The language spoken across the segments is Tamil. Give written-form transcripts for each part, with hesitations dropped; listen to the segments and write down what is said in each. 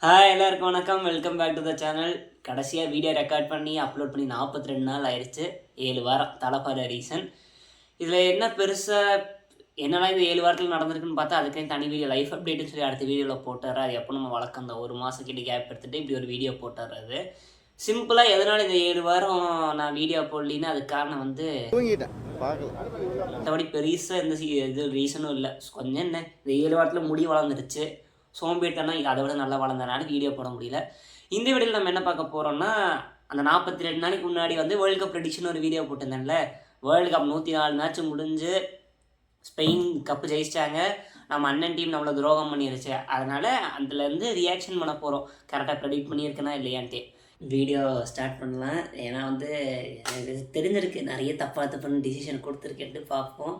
ஹாய் எல்லாருக்கும் வணக்கம். Welcome back to the channel. கடைசியாக வீடியோ ரெக்கார்ட் பண்ணி அப்லோட் பண்ணி 42 நாள் ஆயிடுச்சு. 7 வாரம் தலைப்பாட ரீசன். இதில் என்ன பெருசாக என்னெல்லாம் இந்த 7 வாரத்தில் நடந்திருக்குன்னு பார்த்தா அதுக்கே தனி வீடியோ லைஃப் அப்டேட்டுன்னு சொல்லி அடுத்த வீடியோவில் போட்டுற. அது எப்போ நம்ம வழக்கம் அந்த 1 மாதம் கிட்ட கேப் எடுத்துகிட்டு இப்படி ஒரு வீடியோ போட்டுறது. சிம்பிளாக எதனால் இந்த 7 வாரம் நான் வீடியோ போடலின்னா அதுக்கு காரணம் வந்து மற்றபடி பெருசாக எந்த இது ரீசனும் இல்லை. கொஞ்சம் என்ன இந்த 7 வாரத்தில் முடி வளர்ந்துருச்சு. சோம்பேட்டனா அதை விட நல்லா வளர்ந்தனால வீடியோ போட முடியல. இந்த வீடியோவில் நம்ம என்ன பார்க்க போகிறோம்னா, அந்த 42 நாளைக்கு முன்னாடி வந்து வேர்ல்டு கப் ப்ரெடிக்ஷன் ஒரு வீடியோ போட்டிருந்தேன்ல. வேர்ல்டு கப் 104 மேட்ச் முடிஞ்சு ஸ்பெயின் கப்பு ஜெயிச்சிட்டாங்க. நம்ம அண்ணன் டீம் நம்மளை துரோகம் பண்ணிருச்சு. அதனால் அதுலேருந்து ரியாக்ஷன் பண்ண போகிறோம். கரெக்டாக ப்ரெடிக்ட் பண்ணியிருக்கேனா இல்லையான்ட்டு வீடியோ ஸ்டார்ட் பண்ணலாம். ஏன்னா வந்து எனக்கு தெரிஞ்சிருக்கு நிறைய தப்பான டிசிஷன் கொடுத்துருக்கேன்ட்டு பார்ப்போம்.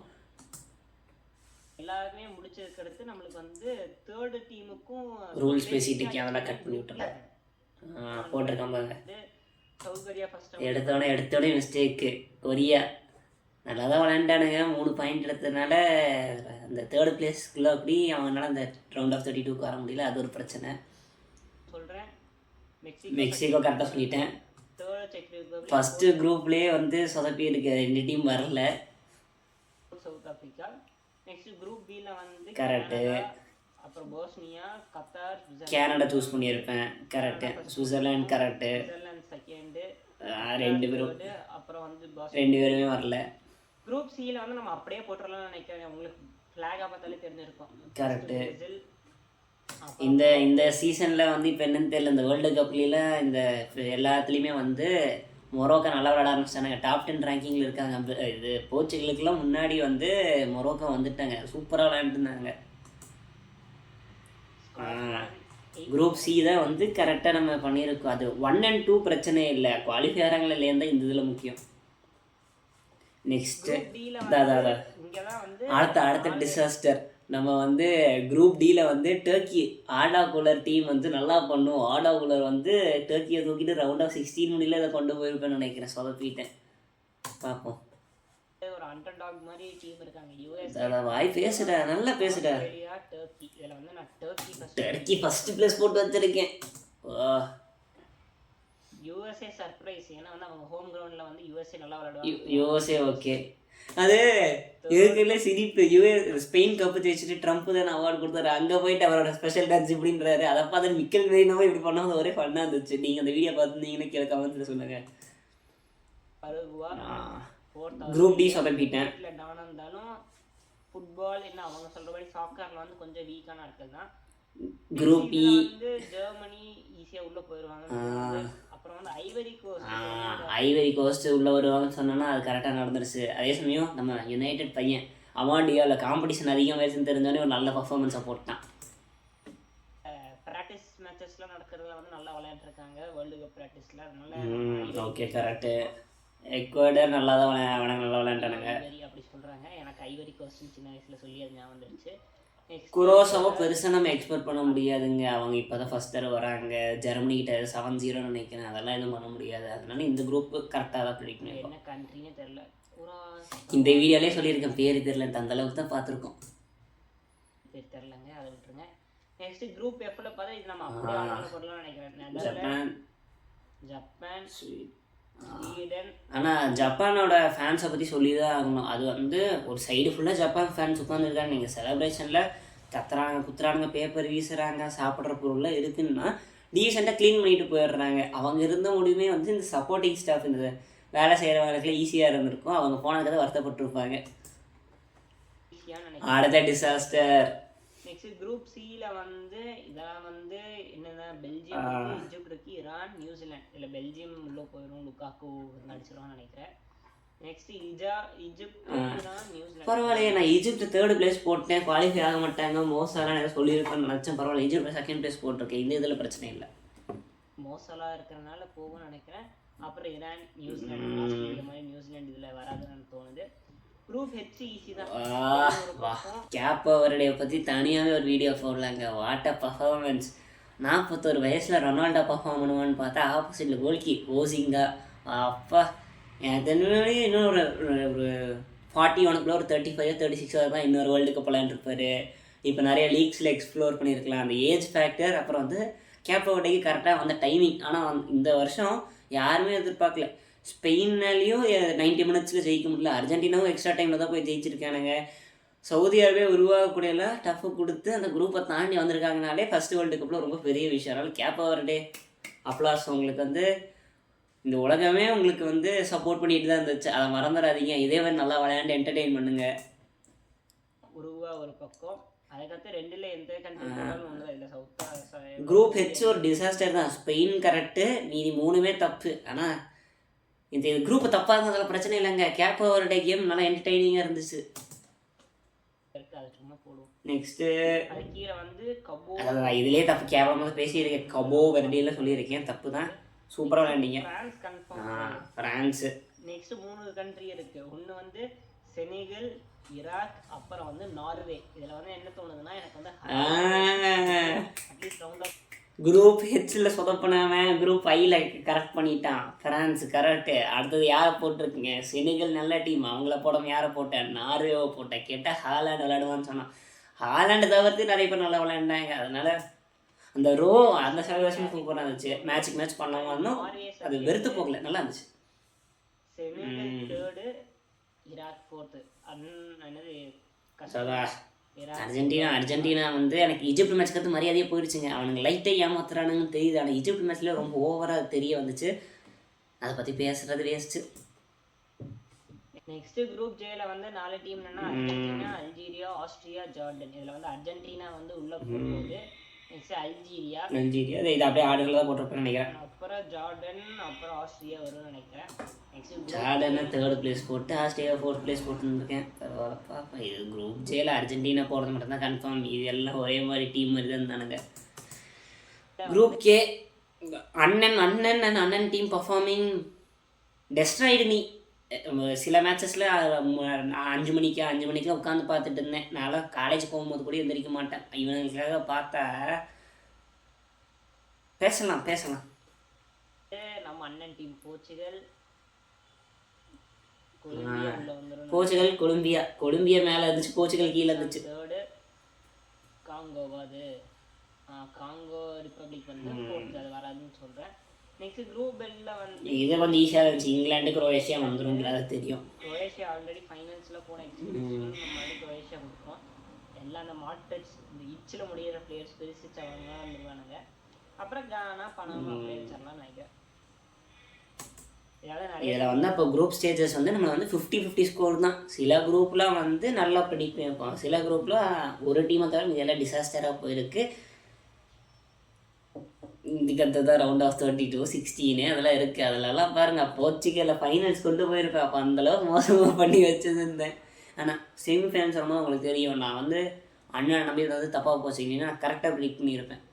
எல்லாருமே முடிச்சதுக்கு நம்மளுக்கு வந்து தேர்டு டீமுக்கும் ரூல்ஸ் பேசிட்டு அதெல்லாம் கட் பண்ணி விட்டுறேன். போட்டிருக்கான் பாருங்க. எடுத்தோடனே மிஸ்டேக்கு. கொரியா நல்லா தான் விளையாண்டானுங்க. 3 பாயிண்ட் எடுத்ததுனால அந்த தேர்டு பிளேஸ்க்குள்ளே அப்படி அவங்களால அந்த ரவுண்ட் ஆஃப் 32 வர முடியல. அது ஒரு பிரச்சனை. சொல்கிறேன் மெக்சிகோ கரெக்டாக சொல்லிட்டேன். ஃபஸ்ட்டு குரூப்லேயே வந்து சொதப்பி இருக்கு. 2 டீம் வரல. South Africa. நெக்ஸ்ட் குரூப் பில வந்து கரெக்டு. அப்புறம் போஸ்னியா, கத்தார், கனடா சூஸ் பண்ணியிருப்பேன். Correct. Switzerland correct. Switzerland second. 2 பேரும். அப்புறம் வந்து 2 பேருமே வரல. குரூப் சியில் வந்து நம்ம அப்படியே போட்டுடலாம்னு நினைக்கிறேன். உங்களுக்கு ஃப்ளாகாக பார்த்தாலே தெரிஞ்சிருக்கும். கரெக்டு. இந்த சீசனில் வந்து இப்போ என்னன்னு தெரியல. இந்த வேர்ல்டு கப்லாம் இந்த எல்லாத்துலேயுமே வந்து மொரோக்கோ நல்லா விளையாட ஆரம்பிச்சிட்டாங்க. டாப் 10 ரேங்கிங்கில் இருக்காங்க. இது போர்ச்சுகலுக்குலாம் முன்னாடி வந்து மொரோக்கோ வந்துட்டாங்க. சூப்பராக விளையாண்டுருந்தாங்க. குரூப் சி தான் வந்து கரெக்டாக நம்ம பண்ணியிருக்கோம். அது 1 and 2 பிரச்சனையே இல்லை. குவாலிஃபை ஆகிறாங்களா இல்லையா தான் இந்த இதில் முக்கியம். நெக்ஸ்ட்டு அடுத்த டிசாஸ்டர். நம்ம வந்து குரூப் டியில் வந்து டர்க்கி ஆடா கூலர் டீம் வந்து நல்லா பண்ணும். ஆடா கூலர் வந்து டர்க்கியை தூக்கிட்டு ரவுண்ட் ஆஃப் 16 முடியல இதை கொண்டு போயிருப்பேன்னு நினைக்கிறேன். சொதப்பிட்டேன். பார்ப்போம். ஒரு அண்டர் டாக் மாதிரி டீம் இருக்காங்க. யூஎஸ் வாய் பேசுடா, நல்லா பேசுடா. டர்க்கி இதில் வந்து நான் டர்க்கி ஃபர்ஸ்ட் பிளேஸ் போட்டு வச்சிருக்கேன். USA surprise. ஏன்னா வந்து அவங்க ஹோம் கிரவுண்டில் வந்து யூஎஸ்ஏ நல்லா விளையாடுவாங்க. USA okay. அது இருக்குல்ல சிரிப்பு. ஸ்பெயின் கப்பு ஜெயிச்சுட்டு ட்ரம்ப் தான் அவார்டு கொடுத்தாரு. அங்கே போயிட்டு அவரோட ஸ்பெஷல் டான்ஸ் இப்படின்றாரு. அதை பார்த்து மிக்கல் மெரினோவோ இப்படி பண்ணால் ஒரே ஃபன்னாக இருந்துச்சு. நீங்கள் அந்த வீடியோ பார்த்துருந்தீங்கன்னா கீழே கமெண்ட்ஸில் சொல்லுங்கள். குரூப் டி சொதப்பிட்டேன். டவுன் இருந்தாலும் ஃபுட்பால் என்ன அவங்க சொல்கிற மாதிரி சாக்கரில் வந்து கொஞ்சம் வீக்கான ஆட்கள் தான். குரூப் இ வந்து ஜெர்மனி ஈஸியாக உள்ளே போயிடுவாங்க. அப்புறம் வந்து ஐவரி கோஸ்ட் உள்ளே வருவாங்கன்னு சொன்னோன்னா அது கரெக்டாக நடந்துருச்சு. அதே சமயம் நம்ம யுனைடெட் பையன் அவார்டியாவில் காம்படிஷன் அதிகம் வயசுன்னு தெரிஞ்சோடனே ஒரு நல்ல பர்ஃபார்மன்ஸை போட்டான். ப்ராக்டிஸ் மேட்சஸ்லாம் நடக்கிறதுல வந்து நல்லா விளையாண்டுருக்காங்க. World cup ப்ராக்டிஸில். அதனால ஓகே கரெக்டு. எக்வடர் நல்லா தான் நல்லா விளையாண்டானுங்க அப்படி சொல்கிறாங்க. எனக்கு ஐவரி கோஸ்ட்னு சின்ன வயசில் சொல்லி அது ஞாபகம் வந்துருச்சு. குரோசாவோ பெருசாக நம்ம எக்ஸ்பெக்ட் பண்ண முடியாதுங்க. அவங்க இப்போ தான் ஃபஸ்ட் தடவை வராங்க. ஜெர்மனிக்கிட்ட 7-0 நினைக்கிறேன். அதெல்லாம் எதுவும் பண்ண முடியாது. அதனால இந்த குரூப்பு கரெக்டாக தான் ப்ரெடிக்ட் பண்ணியிருக்கோம். என்ன கண்ட்ரினே தெரில. இந்த வீடியோலேயே சொல்லியிருக்கேன் பேர் தெரிலன்ட்டு. அந்த அளவுக்கு தான் பார்த்துருக்கோம். பேர் தெரிலங்க, அதை விட்டுருங்க. நெக்ஸ்ட் குரூப் எஃப்ல பார்த்தா இது நம்ம அப்படியே ஆர்டர் போடலாம்னு நினைக்கிறேன். Japan Sweden. ஆனால் ஜப்பானோட ஃபேன்ஸை பற்றி சொல்லி தான் ஆகணும். அது வந்து ஒரு சைடு ஃபுல்லாக ஜப்பான் ஃபேன்ஸ் உட்காந்துருக்காங்க. நீங்கள் செலிப்ரேஷனில் கத்துறாங்க, குத்துறாங்க, பேப்பர் வீசுகிறாங்க, சாப்பிட்ற பொருள்லாம் இருக்குன்னா டீசெண்டாக க்ளீன் பண்ணிட்டு போயிடுறாங்க. அவங்க இருந்த முடியுமே வந்து இந்த சப்போர்ட்டிங் ஸ்டாஃப் இந்த வேலை செய்கிறவங்களுக்குலாம் ஈஸியாக இருந்திருக்கும். அவங்க போனதுக்கு தான் வருத்தப்பட்டிருப்பாங்க. அடுத்த டிசாஸ்டர். நெக்ஸ்ட் குரூப் சியில் வந்து இதான் வந்து என்னென்ன பெல்ஜியம், ஈஜிப்ட் இருக்கு, ஈரான், நியூசிலாந்து. இல்லை பெல்ஜியம் உள்ளே போயிடும். லுக்காக்கு நடிச்சிருவான்னு நினைக்கிறேன். Next Egypt, Iran, New Zealand. பரவாயில்லையே, நான் ஈஜிப்ட் தேர்ட் பிளேஸ் போட்டேன். குவாலிஃபை ஆக மாட்டாங்க மோசலாம் ஏதாவது சொல்லியிருப்பேன்னு நினச்சேன். பரவாயில்ல, ஈஜிப்ட் செகண்ட் பிளேஸ் போட்டிருக்கேன். இந்த இதில் பிரச்சனை இல்லை. மோசலாக இருக்கிறனால போகும்னு நினைக்கிறேன். அப்புறம் ஈரான், நியூசிலாந்து. இந்த மாதிரி நியூசிலாந்து இதில் வராதுன்னு தோணுது. குரூப் ஹெச் ஈஸி தான். கேப் அவருடைய பற்றி தனியாகவே ஒரு வீடியோ போடலாங்க. What a performance. 41 வயசில் ரொனால்டோ பர்ஃபார்ம் பண்ணுவான்னு பார்த்தா ஆப்போசிட்டில் கோல்கி ஓசிங்கா. அப்பா எனக்கு தெரிஞ்ச இன்னும் ஒரு 41 ஒரு 35 36 தான் இன்னொரு வேர்ல்டு கப் விளையாண்டுருப்பார். இப்போ நிறைய லீக்ஸில் எக்ஸ்ப்ளோர் பண்ணியிருக்கலாம். அந்த ஏஜ் ஃபேக்டர் அப்புறம் வந்து கேப் வர்டேக்கு கரெக்டாக வந்த டைமிங். ஆனால் இந்த வருஷம் யாருமே எதிர்பார்க்கல. ஸ்பெயின்னாலேயும் 90 மினிட்ஸில் ஜெயிக்க முடியல. அர்ஜென்டினாவும் எக்ஸ்ட்ரா டைமில் தான் போய் ஜெயிச்சிருக்கானுங்க. சவுதி அரேபியா உருவாகக்கூடியெல்லாம் டஃப்பு கொடுத்து அந்த குரூப்பை தாண்டி வந்திருக்காங்கனாலே ஃபஸ்ட்டு வேர்ல்டு கப்பில் ரொம்ப பெரிய விஷயம். அதனால் கேப் வர்டே அப்ளாஸ். உங்களுக்கு வந்து இந்த உலகமே உங்களுக்கு வந்து சப்போர்ட் பண்ணிட்டு தான் இருந்துச்சு, அதை மறந்துடாதீங்க. இதே மாதிரி நல்லா விளையாண்டு என்டர்டெயின் பண்ணுங்க. உருவா ஒரு பக்கம், அதுக்கடுத்து ரெண்டுல எந்த கண்ட்ரி ஒன்றும் இல்லை. குரூப் ஹெச் ஒரு டிசாஸ்டர் தான். ஸ்பெயின் கரெக்டு, மீதி 3மே தப்பு. ஆனால் இந்த குரூப் தப்பாக இருந்ததால பிரச்சனை இல்லைங்க. கேப் வர்டே கேம் நல்லா என்டர்டெய்னிங்காக இருந்துச்சு. நெக்ஸ்ட்டு கீழே வந்து அதான் இதுலேயே தப்பு கேவலமாக பேசியிருக்கேன். கபோ வெர்டியில் சொல்லியிருக்கேன், தப்பு தான். சூப்பராக விளையாண்டிங்க. ஃப்ரான்ஸு. நெக்ஸ்ட் 3 கண்ட்ரி இருக்குது. ஒன்று வந்து செனிகல், ஈராக், அப்புறம் வந்து நார்வே. இதில் வந்து என்ன தோணுதுன்னா எனக்கு வந்து அட்லீஸ்ட் ரவுண்ட் ஆஃப் குரூப் ஹெச்சில் சொதப்பினவன் குரூப் ஐயில் கரெக்ட் பண்ணிட்டான். France correct. அடுத்தது யாரை போட்டிருக்குங்க? செனிகல் நல்ல டீம், அவங்கள போடாமல் யாரை போட்டேன்? நார்வேவை போட்டேன். கேட்டால் ஹாலாண்டு விளையாடுவான்னு சொன்னான். ஹாலாண்டு தவிர்த்து நிறைய பேர் நல்லா விளையாண்டாங்க. அதனால் அந்த அந்த செலிப்ரேஷன் சூப்பராக இருந்துச்சு. மேட்சுக்கு மேட்ச் பண்ணாமலும் அது வெறுத்து போகல, நல்லா இருந்துச்சு. அர்ஜென்டினா வந்து எனக்கு ஈஜிப்ட் மேட்ச் கற்று மரியாதையே போயிடுச்சுங்க. அவனுக்கு லைட்டாக ஏமாத்துறானுங்கன்னு தெரியுது. ஆனால் ஈஜிப்ட் மேட்ச்சில் ரொம்ப ஓவராக தெரிய வந்துச்சு. அதை பற்றி பேசுகிறது வேஸ்ட்டு. நெக்ஸ்ட் குரூப் ஜேல வந்து 4 டீம் என்னன்னா அர்ஜென்டினா, அல்ஜீரியா, ஆஸ்திரியா, ஜார்டன். இதில் வந்து அர்ஜென்டினா வந்து உள்ள போகும்போது நெக்ஸ்ட் அல்ஜீரியா இது அப்படியே ஆர்டரில் தான் போட்டிருப்பேன்னு நினைக்கிறேன். அப்புறம் ஜார்டன், அப்புறம் ஆஸ்திரியா வரும்னு நினைக்கிறேன். நெக்ஸ்ட் ஜார்டனை 3rd பிளேஸ் போட்டு ஆஸ்திரியா 4th பிளேஸ் போட்டுருக்கேன். பரவாயில்லப்பா. இது குரூப் ஜேல அர்ஜென்டினா போகிறது மட்டும் தான் கன்ஃபார்ம். இது எல்லாம் ஒரே மாதிரி டீம் மாதிரி தான் இருந்தானுங்க. குரூப் கே அண்ணன் டீம் பர்ஃபார்மிங் டெஸ்ட்ராய்டு மீ. சில மேட்சஸில் 5 மணிக்கு உட்காந்து பார்த்துட்டு இருந்தேன். நான் காலேஜ் போகும்போது கூட எந்திரிக்க மாட்டேன். இவனுக்காக பார்த்தா பேசலாம். நம்ம அண்ணன் டீம் போர்ச்சுகல், கொலம்பியா மேலே இருந்துச்சு, போர்ச்சுகல் கீழே இருந்துச்சு. காங்கோ ரிப்பப்ளிக் வந்து அது வராதுன்னு சொல்கிறேன். நெக்ஸ்ட் குரூப் எல்ல வந்து இது கொஞ்சம் ஈஸியாக இருந்துச்சு. இங்கிலாந்து குரோவேஷியா வந்துடும், அது தெரியும். குரோவேஷியா ஆல்ரெடி ஃபைனல்ஸில் போன எக்ஸ்பீரியன்ஸ் நம்ம குரோவேஷியா கொடுப்போம். எல்லாம் அந்த மாட்டட்ஸ் இந்த இச்சில் முடிகிற பிளேயர்ஸ் பெருசிச்சு அவங்க வந்துடுவானுங்க. அப்புறம் கானா பனாமா பிளேயர்ஸ்லாம் நினைக்கிறேன். இதில் வந்து அப்போ குரூப் ஸ்டேஜஸ் வந்து நம்ம வந்து 50-50 ஸ்கோர் தான். சில குரூப்லாம் வந்து நல்லா ப்ரெடிக்ட் பண்ணியிருப்போம், சில குரூப்பில் ஒரு டீமை தவிர இதெல்லாம் டிசாஸ்டராக போயிருக்கு. இதுக்கு தான் ரவுண்ட் ஆஃப் 32, 16 அதெல்லாம் இருக்குது. அதிலலாம் பாருங்கள், போர்ச்சுகலில் ஃபைனல்ஸ் கொண்டு போயிருப்பேன். அப்போ அந்தளவுக்கு மோசமாக பண்ணி வச்சுருந்தேன். ஆனால் செமிஃபைனல்ஸ் வரும்போது உங்களுக்கு தெரியும், நான் வந்து அண்ணனை நம்பி ஏதாவது தப்பாக போச்சுங்கன்னா நான் கரெக்டாக ப்ரிடிக்ட் பண்ணியிருப்பேன்.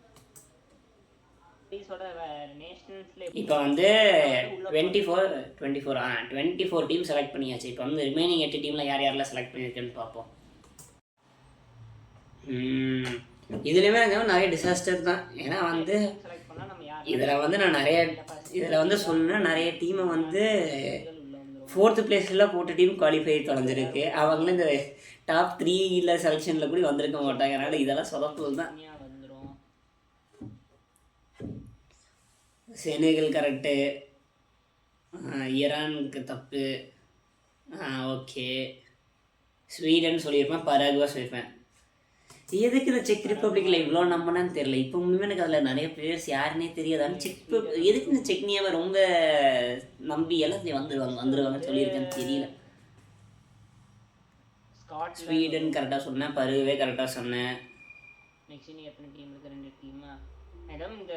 இப்போ வந்து 24 டீம் செலக்ட் பண்ணியாச்சு. இப்போ வந்து ரிமைனிங் 8 டீமில் யாரெல்லாம் செலக்ட் பண்ணியிருக்கேன்னு பார்ப்போம். இதுலேயுமே எனக்கு நிறைய டிசாஸ்டர் தான். ஏன்னா வந்து இதில் வந்து நான் சொன்னேன் நிறைய டீமை வந்து 4th பிளேஸில் போட்ட டீம் குவாலிஃபை தொலைஞ்சிருக்கு. அவங்களும் இந்த டாப் 3 செலெக்ஷனில் கூட வந்திருக்க மாட்டாங்க. அதனால் இதெல்லாம் சொதப்பல் தான். செனகல் கரெக்டு, ஈரானுக்கு தப்பு, ஓகே. ஸ்வீடன் சொல்லியிருப்பேன், பராகுவா சொல்லியிருப்பேன். எதுக்கு இந்த செக் ரிப்பப்ளிக்கில் இவ்வளோ நம்பினான்னு தெரியல. இப்போ உண்மையாக எனக்கு அதில் நிறைய பிளேயர்ஸ் யாருன்னே தெரியாது. ஆனால் எதுக்கு இந்த செக்னியாவை ரொம்ப நம்பி எல்லாத்தையும் வந்துடுவாங்கன்னு சொல்லியிருக்கேன்னு தெரியல. ஸ்வீடன் கரெக்டாக சொன்னேன், பருவே கரெக்டாக சொன்னேன். நெக்ஸ்ட் நீ எத்தனை டீம் இருக்கு? 2 டீமா? மேடம் இந்த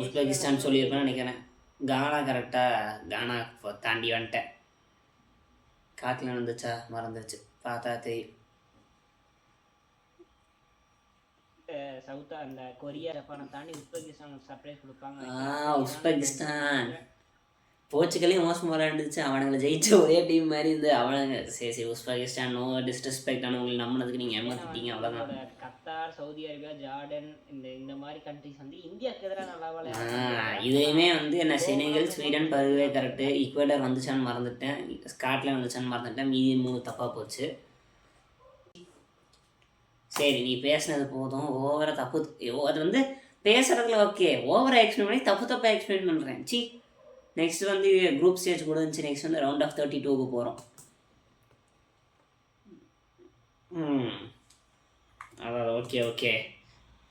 உஸ்பெகிஸ்தான் சொல்லியிருப்பேன்னு நினைக்கிறேன். கானா கானா தாண்டி வந்துட்டேன். காட்டில் வந்துச்சா மறந்துச்சு, பார்த்தா தெரியும். சவுத்தா அந்த கொரியா ஜப்பானை தாண்டி உஸ்பெகிஸ்தான் சர்ப்ரைஸ் கொடுப்பாங்க. உஸ்பெகிஸ்தான் போர்ச்சுகலையும் மோசம் விளையாண்டுச்சு. அவனுங்களை ஜெயிச்ச ஒரே டீம் மாதிரி இருந்து அவனுங்க சரி உஸ்பெகிஸ்தான் நோ டிஸ்ரெஸ்பெக்ட் ஆனவங்களை நம்பினதுக்கு நீங்கள் ஏமாத்திட்டீங்க, அவ்வளோதான். கத்தார், சவுதி அரேபியா, ஜார்டன் இந்த மாதிரி கண்ட்ரிஸ் வந்து இந்தியாவுக்கு எதிராக நல்லா விளையாடுறாங்க. இதையுமே வந்து என்ன செனகல், ஸ்வீடன், பருவே கரெக்டு, ஈக்குவேடர் வந்துச்சான்னு மறந்துட்டேன், ஸ்காட்லாண்ட் வந்துச்சான்னு மறந்துட்டேன், மீதி 3 தப்பாக போச்சு. சரி நீ பேசுனது போதும். ஓவராக தப்பு அது வந்து பேசுகிறதுல ஓகே, ஓவராக எக்ஸ்பிளைன் பண்ணி தப்பாக எக்ஸ்பிளைன் பண்ணுறேன். சி நெக்ஸ்ட் வந்து குரூப் ஸ்டேஜ் கூட இருந்துச்சு. நெக்ஸ்ட் வந்து ரவுண்ட் ஆஃப் 32க்கு போகிறோம். அதான் ஓகே ஓகே.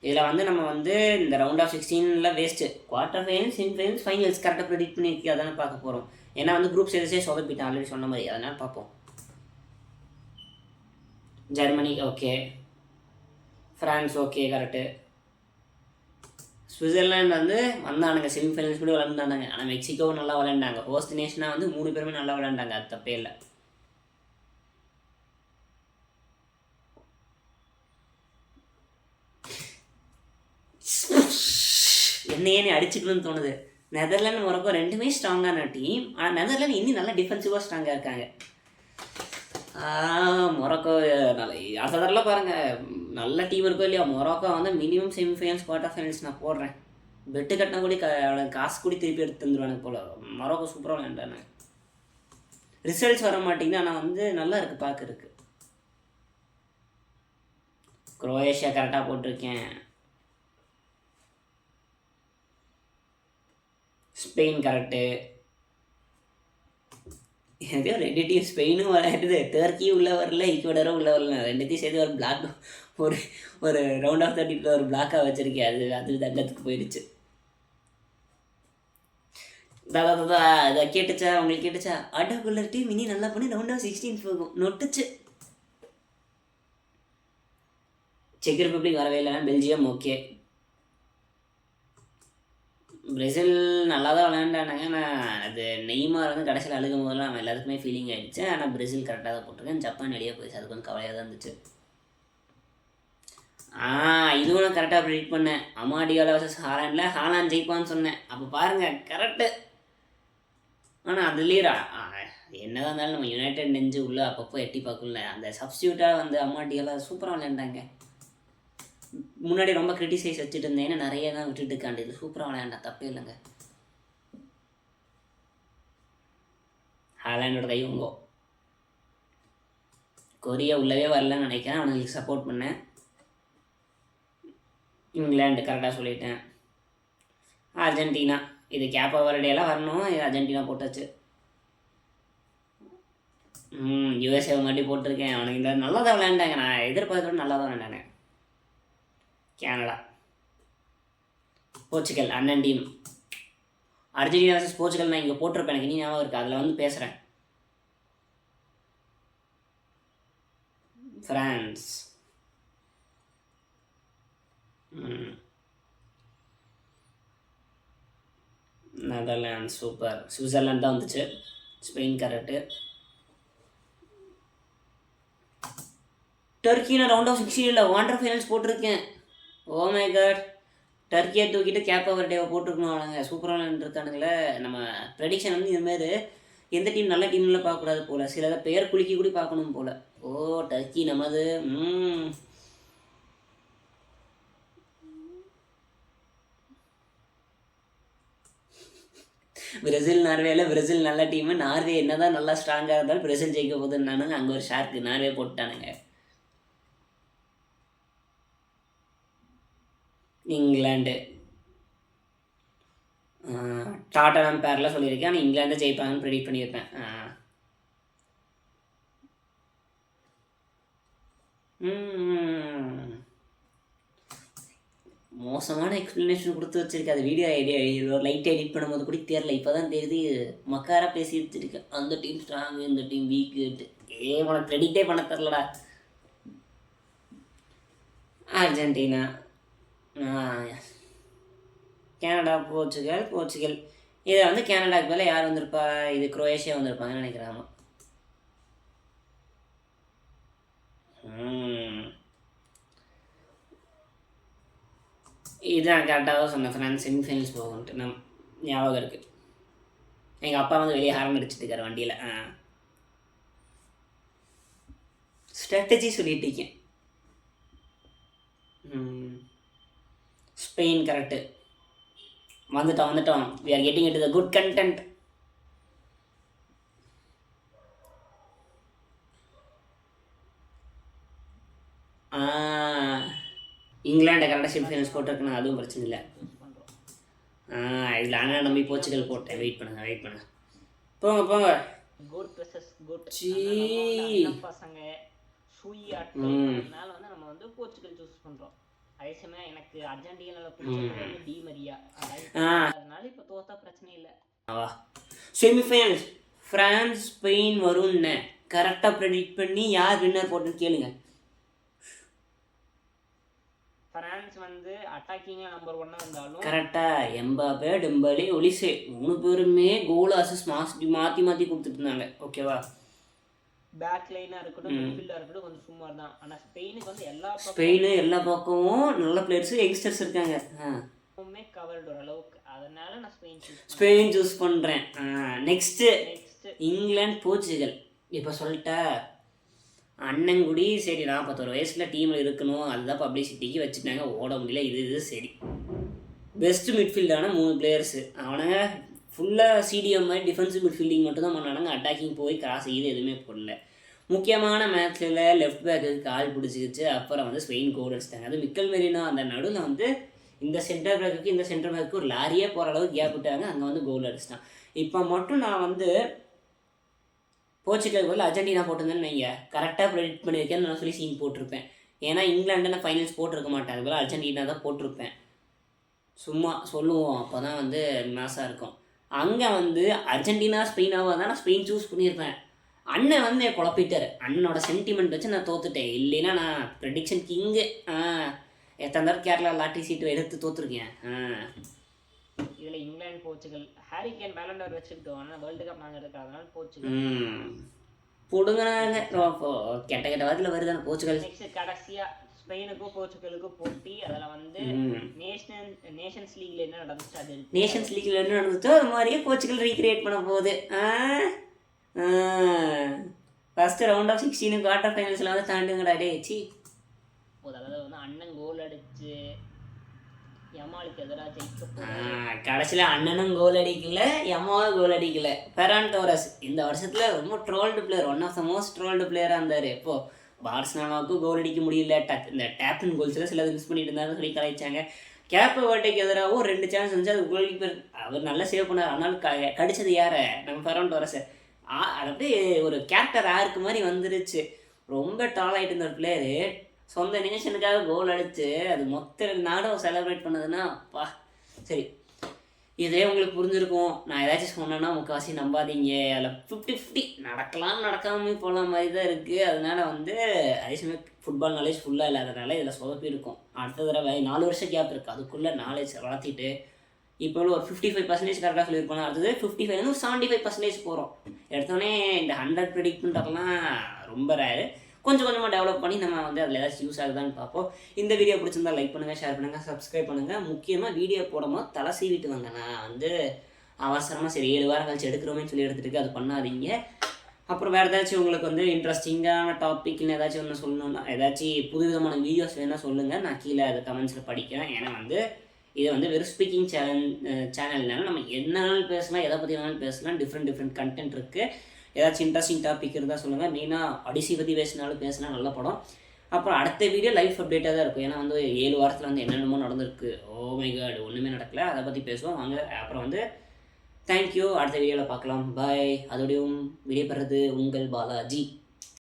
இதில் வந்து நம்ம வந்து இந்த round of 16 waste. Quarter finals, semifinals, finals கரெக்டாக ப்ரெடிக்ட் பண்ணியிருக்கு. அதானே பார்க்க போகிறோம். ஏன்னா வந்து குரூப் ஸ்டேஜஸே சொதப்பிட்டேன் ஆல்ரெடி சொன்ன மாதிரி. அதனால் பார்ப்போம். Germany okay, France okay correct. Switzerland வந்து வந்தானுங்க, செமிஃபைனல்ஸ் கூட விளாண்டானுங்க. ஆனால் மெக்சிகோவும் நல்லா விளையாண்டாங்க. ஹோஸ்ட் நேஷனாக வந்து 3 பேருமே நல்லா விளையாண்டாங்க. அது தப்பே இல்லை. என்னையே அடிச்சுக்கணும்னு தோணுது. நெதர்லாந்து மொரோக்கோ ரெண்டுமே ஸ்ட்ராங்கான டீம். ஆனால் நெதர்லாந்து இன்னும் நல்லா டிஃபென்சிவாக ஸ்ட்ராங்காக இருக்காங்க. மொரோக்கோ நல்ல அதெல்லாம் பாருங்கள், நல்ல டீம் இருக்கோ இல்லையா. மொரோக்கோ வந்து மினிமம் செமிஃபைனல்ஸ், குவார்ட்டர் ஃபைனல்ஸ் நான் போடுறேன். பெட்டு கட்டினா கூட காசு கூட திருப்பி எடுத்து தந்துடுவானுங்க போல். மொரோக்கோ சூப்பராக விளையாண்டானு. ரிசல்ட்ஸ் வர மாட்டேங்குது, ஆனால் வந்து நல்லா இருக்குது பார்க்குறதுக்கு. குரோஏஷியா கரெக்டாக போட்டிருக்கேன். Spain correct. எதையோ 2 டீம் ஸ்பெயினும் விளையாடுது, டர்க்கியும் உள்ளே வரல, ஈக்குவடரும் உள்ளே வரல. 2த்தையும் சேர்த்து ஒரு பிளாக் ஒரு ரவுண்ட் ஆஃப் 32 ஒரு பிளாக்காக வச்சுருக்கேன். அது தண்டத்துக்கு போயிடுச்சு. அதை கேட்டுச்சா உங்களுக்கு? கேட்டுச்சா? அடகுள்ள டீம் இனி நல்லா பண்ணி ரவுண்ட் ஆஃப் 16 போகும். நொட்டுச்சு. செக் ரிப்பப்ளிக் வரவே இல்லைன்னா பெல்ஜியம் ஓகே. பிரேசில் நல்லா தான் விளையாண்டானாங்க. ஆனால் அது நெய்மார் வந்து கடைசியில் அழுகும் போதெல்லாம் நம்ம எல்லாத்துக்குமே ஃபீலிங் ஆகிடுச்சு. ஆனால் பிரேசில் கரெக்டாக தான் போட்டிருக்கேன். ஜப்பான் வெளியே போயிடுச்சு, அது கொஞ்சம் கவலையாக தான் இருந்துச்சு. இதுவும் நான் கரெக்டாக ப்ரெடிக்ட் பண்ணேன். அமாடியால வர்சஸ் ஹாலாண்டில் ஹாலாண்ட் ஜெயிப்பான்னு சொன்னேன். அப்போ பாருங்கள் கரெக்டு. ஆனால் அதுலேயே என்னதான் இருந்தாலும் நம்ம யுனைடெட் நெஞ்சு உள்ள அப்பப்போ எட்டி பார்க்கல. அந்த சப்ஸ்டியூட்டாக வந்து அமாடியால சூப்பராக விளையாண்டாங்க. முன்னாடி ரொம்ப கிரிட்டிசைஸ் வச்சுட்டு இருந்தேன்னு நிறைய தான் விட்டுட்டு இருக்காண்டு. இது சூப்பராக விளையாண்டா, தப்பே இல்லைங்க. ஹாலாண்டோட கை உங்கோ. கொரியா உள்ளவே வரலன்னு நினைக்கிறேன். அவனுக்கு சப்போர்ட் பண்ணேன். இங்கிலாந்து கரெக்டாக சொல்லிட்டேன். அர்ஜென்டினா இது கேப்பா வர்டேலாம் வரணும். இது அர்ஜென்டினா போட்டாச்சு. யூஎஸ்ஏ மட்டும் போட்டிருக்கேன். அவனுக்கு இந்த நல்லா தான் விளையாண்டாங்க. நான் எதிர்பார்த்தோட நல்லா தான் விளையாண்டாங்க. கனடா, போர்ச்சுகல் அண்ணன் டீம். அர்ஜென்டினா வர்சஸ் போர்ச்சுகல் நான் இங்கே போட்டிருப்பேன், எனக்கு இனி ஞாபகம் இருக்குது. அதில் வந்து பேசுகிறேன். France, Netherlands super. சுவிட்சர்லாந்து தான் வந்துச்சு. Spain correct. டர்க்கி நான் ரவுண்ட் ஆஃப் 16 குவார்ட்டர் ஃபைனல்ஸ் போட்டிருக்கேன். ஓ மை காட், டர்க்கியை தூக்கிட்டு கேப்பா வர்டேவை போட்டிருக்கணும். அவனுங்க சூப்பராக இருக்கானுங்களே. நம்ம ப்ரெடிக்ஷன் வந்து இதுமாரி எந்த டீம் நல்ல டீம்லாம் பார்க்கக்கூடாது போல், சில பெயர் குலுக்கி கூட பார்க்கணும் போல். ஓ டர்க்கி நமது. பிரேசில் நார்வேல பிரேசில் நல்ல டீமு. நார்வே என்ன தான் நல்லா ஸ்ட்ராங்காக இருந்தாலும் பிரேசில் ஜெயிக்க போகுதுன்னானுங்க. அங்கே ஒரு ஷார்க்கு நார்வே போட்டானுங்க. இங்கிலாந்து டாட்டனம் பேரில் சொல்லியிருக்கேன். ஆனால் இங்கிலாந்து ஜெயிப்பாங்கன்னு ப்ரெடிக்ட் பண்ணியிருப்பேன். மோசமான எக்ஸ்ப்ளனேஷன் கொடுத்து வச்சுருக்கேன். அது வீடியோ லைட் எடிட் பண்ணும்போது கூட தெரியல. இப்போ தான் தெரியுது மக்காராக பேசி வச்சுருக்கேன். அந்த டீம் ஸ்ட்ராங்கு, இந்த டீம் வீக்குட்டு. உனக்கு ப்ரெடிக்டே பண்ண தெரிலடா. Argentina, Canada, Portugal. இதை வந்து கனடாக்கு மேலே யார் வந்திருப்பா? இது குரோஏஷியா வந்திருப்பாங்கன்னு நினைக்கிறாங்க. இதுதான் கரெக்டாக தான் சொன்னேன். ஃப்ரான்ஸ் செமிஃபைனல்ஸ் போகும்ட்டு நம் ஞாபகம் இருக்குது. எங்கள் அப்பா வந்து வெளியே ஹாரம் அடிச்சுட்டு இருக்கார் வண்டியில். ஸ்ட்ராட்டஜி சொல்லிட்டு இருக்கேன். Spain correct. வந்துட்டோம். we are getting into the good content. இங்கிலாண்டை கரெக்டாக செமிஃபைனல்ஸ் போட்டிருக்குன்னா அதுவும் பிரச்சனை இல்லை. இதில் ஆனால் நம்பி போர்ச்சுகல் போட்டேன். வெயிட் பண்ணுங்க போங்க. குட் வெர்சஸ் குட் பசங்க அதனால வந்து நம்ம வந்து போர்ச்சுகல் சூஸ் பண்ணுறோம். அதே சமயம் எனக்கு அர்ஜென்டினாவில் பிடிச்சது டி மரியா, அதனால இப்போ தோத்தா பிரச்சனை இல்லை. செமிஃபைனல்ஸ் ஃப்ரான்ஸ் ஸ்பெயின் வரும்னு கரெக்டாக ப்ரெடிக்ட் பண்ணி யார் வின்னர் போட்டுன்னு கேளுங்க. ஃப்ரான்ஸ் வந்து அட்டாக்கிங்ல நம்பர் 1 இருந்தாலும் கரெக்டாக எம்பாப்பே, டெம்பலே, ஒலிசே 3 பேருமே கோல் அசிஸ்ட் மாற்றி கொடுத்துட்டு இருந்தாங்க. ஓகேவா? பேக் லைனா இருக்கட்டும், மிட்ஃபீல்டா இருக்கட்டும் கொஞ்சம் சும்மா தான். ஆனா ஸ்பெயினுக்கு வந்து எல்லா பக்கமும் நல்ல பிளேயர்ஸ், யங்ஸ்டர்ஸ் இருக்காங்க. கவர்டு ஓரளவுக்கு. அதனால நான் ஸ்பெயின் சூஸ் பண்றேன். Next England Portugal. இப்போ சொல்லிட்டா அண்ணங்குடி சரி 41 வயசில் டீமில் இருக்கணும், அதுதான் பப்ளிசிட்டிக்கு வச்சுட்டாங்க, ஓட முடியல. இது சரி. பெஸ்ட் மிட்ஃபீல்டான 3 பிளேயர்ஸு அவனுங்க ஃபுல்லாக சிடிஎம் மாதிரி டிஃபென்சிவ் மிட்ஃபீல்டிங் மட்டும் தான் பண்ணானுங்க. அட்டாக்கிங் போய் கிராஸ் இது எதுவுமே போடல. முக்கியமான மேட்ச்சில் லெஃப்ட் பேக்குக்கு கால் பிடிச்சிக்கிச்சு. அப்புறம் வந்து ஸ்பெயின் கோல் அடிச்சிட்டாங்க. அது மிக்கல் மெரினோ அந்த நடுவில் வந்து இந்த சென்டர் பேக்குக்கு இந்த சென்டர் பேக்கு ஒரு லாரியே போகிற அளவுக்கு கேப் விட்டாங்க. அங்கே வந்து கோல் அடிச்சிட்டான். இப்போ மட்டும் நான் வந்து போர்ச்சுகல் கோல் அர்ஜென்டினா போட்டிருந்தேன்னு நீங்கள் கரெக்டாக ப்ரெடிக்ட் பண்ணியிருக்கேன்னு நான் சொல்லி சீன் போட்டிருப்பேன். ஏன்னா இங்கிலாண்டை நான் ஃபைனல்ஸ் போட்டிருக்க மாட்டேன், அதுபோல் அர்ஜென்டினா தான் போட்டிருப்பேன். சும்மா சொல்லுவோம், அப்போ தான் வந்து மேஸாக இருக்கும். அங்கே வந்து அர்ஜென்டினா ஸ்பெயினாவாக தான் நான் ஸ்பெயின் சூஸ் பண்ணியிருப்பேன். அண்ணன் வந்து குழப்பிட்டார். அண்ணனோட சென்டிமெண்ட் வச்சு நான் தோத்துட்டேன். இல்லைன்னா நான் ப்ரெடிக்ஷன் கிங்கு. எத்தனை தடவை கேரளா லாட்ரி சீட்டு எடுத்து தோற்றுருக்கேன். இதில் England Portugal Harry Kane Ballon d'Or வச்சுக்கிட்டோம். ஆனால் வேர்ல்டு கப் நாங்கள் இருக்கிறதுனால போர்ச்சுகல் பிடுங்கினாங்க. கெட்ட வாரத்தில் வருதானே போர்ச்சுகல். நெக்ஸ்ட் கடைசியாக ஸ்பெயினுக்கும் போர்ச்சுகலுக்கும் போட்டி. அதில் வந்து நேஷன்ஸ் லீக்ல என்ன நடந்துச்சு, அது நேஷன்ஸ் லீக்ல என்ன நடந்துச்சோ அது மாதிரியே போர்ச்சுகல் ரீக்ரியேட் பண்ண போகுது. ஃபர்ஸ்ட் ரவுண்ட் ஆஃப் 16 குவார்டர் ஃபைனல்ஸில் வந்து தாண்டுங்கடா டேச்சி. அதாவது வந்து அண்ணன் கோல் அடிச்சு யமாலுக்கு எதிராக ஜெயிக்க கடைசியில் அண்ணனும் கோல் அடிக்கல, யமாவும் கோல் அடிக்கல. ஃபெரான் டோரஸ் இந்த வருஷத்தில் ரொம்ப trolled player, one of the most trolled பிளேயராக இருந்தார். இப்போது பார்சலோனாவுக்கும் கோல் அடிக்க முடியல. இந்த டேப்பின் கோல்ஸில் சிலது மிஸ் பண்ணிட்டு இருந்தாருன்னு சொல்லி கலாய்ச்சாங்க. கேப்ப வேட்டைக்கு எதிராகவும் 2 சான்ஸ் இருந்துச்சு. அது கோல் கீப்பர் அவர் நல்லா சேவ் பண்ணார். ஆனால் கடிச்சது யாரை? நம்ம ஃபெரான் டோரஸ். அது அப்படியே ஒரு கேரக்டர் ஆர்க்கு மாதிரி வந்துருச்சு. ரொம்ப டால் ஆகிட்டு இருந்த ஒரு பிளேயரு சொந்த நேஷனுக்காக கோல் அடித்து அது மொத்த நாடும் செலிப்ரேட் பண்ணதுன்னா அப்பா. சரி, இதே உங்களுக்கு புரிஞ்சிருக்கும். நான் ஏதாச்சும் சொன்னேன்னா முக்கால்வாசி நம்பாதீங்க. அதில் 50-50 நடக்காமல் போகலாம் மாதிரி தான் இருக்குது. அதனால் வந்து அதே சமயம் ஃபுட்பால் நாலேஜ் ஃபுல்லாக இல்லாதனால இதில் சொதப்பி இருக்கும். அடுத்த தடவை 4 வருஷம் கேப் இருக்குது, அதுக்குள்ளே நாலேஜ் வளர்த்திட்டு இப்போ ஒரு 55% கரெக்டாக சொல்லியிருப்போம். அடுத்தது 55 75% போகிறோம். எடுத்தோடனே இந்த 100 ப்ரெடிக்ட் பண்ணுறப்பெல்லாம் ரொம்ப ரேரு. கொஞ்சம் கொஞ்சமாக டெவலப் பண்ணி நம்ம வந்து அதில் ஏதாச்சும் யூஸ் ஆகுதான்னு பார்ப்போம். இந்த வீடியோ பிடிச்சிருந்தா லைக் பண்ணுங்கள், ஷேர் பண்ணுங்கள், சப்ஸ்கிரைப் பண்ணுங்கள். முக்கியமாக வீடியோ போடும்போது தலை சீவிட்டு வாங்க. நான் வந்து அவசரமாக சரி 7 வாரம் கழிச்சு எடுக்கிறோமே சொல்லி எடுத்துகிட்டு அது பண்ணாதீங்க. அப்புறம் வேறு ஏதாச்சும் உங்களுக்கு வந்து இன்ட்ரெஸ்டிங்கான டாப்பிக்னு ஏதாச்சும் ஒன்று சொல்லணுன்னா, ஏதாச்சும் புதுவிதமான வீடியோஸ் வேணால் சொல்லுங்கள். நான் கீழே அது கமெண்ட்ஸில் படிக்கிறேன். ஏன்னா வந்து இது வந்து வெறும் ஸ்பீக்கிங் சேனல்னால நம்ம என்னன்னாலும் பேசலாம், எதை பற்றி வேணாலும் பேசலாம். டிஃப்ரெண்ட் கண்டென்ட் இருக்குது. ஏதாச்சும் இன்ட்ரெஸ்டிங் டாபிக் இருந்தால் சொல்லுங்கள். மெயினாக ஒடிசி பற்றி பேசினா நல்ல படம். அப்புறம் அடுத்த வீடியோ லைஃப் அப்டேட்டாக தான் இருக்கும். ஏன்னா வந்து 7 வாரத்தில் வந்து என்னென்னமோ நடந்திருக்கு. ஓ மை காட், ஒன்றுமே நடக்கல. அதை பற்றி பேசுவோம் வாங்க. அப்புறம் வந்து தேங்க்யூ. அடுத்த வீடியோவில் பார்க்கலாம். பாய். அதோடையும் விடைபெறது உங்கள் பாலாஜி.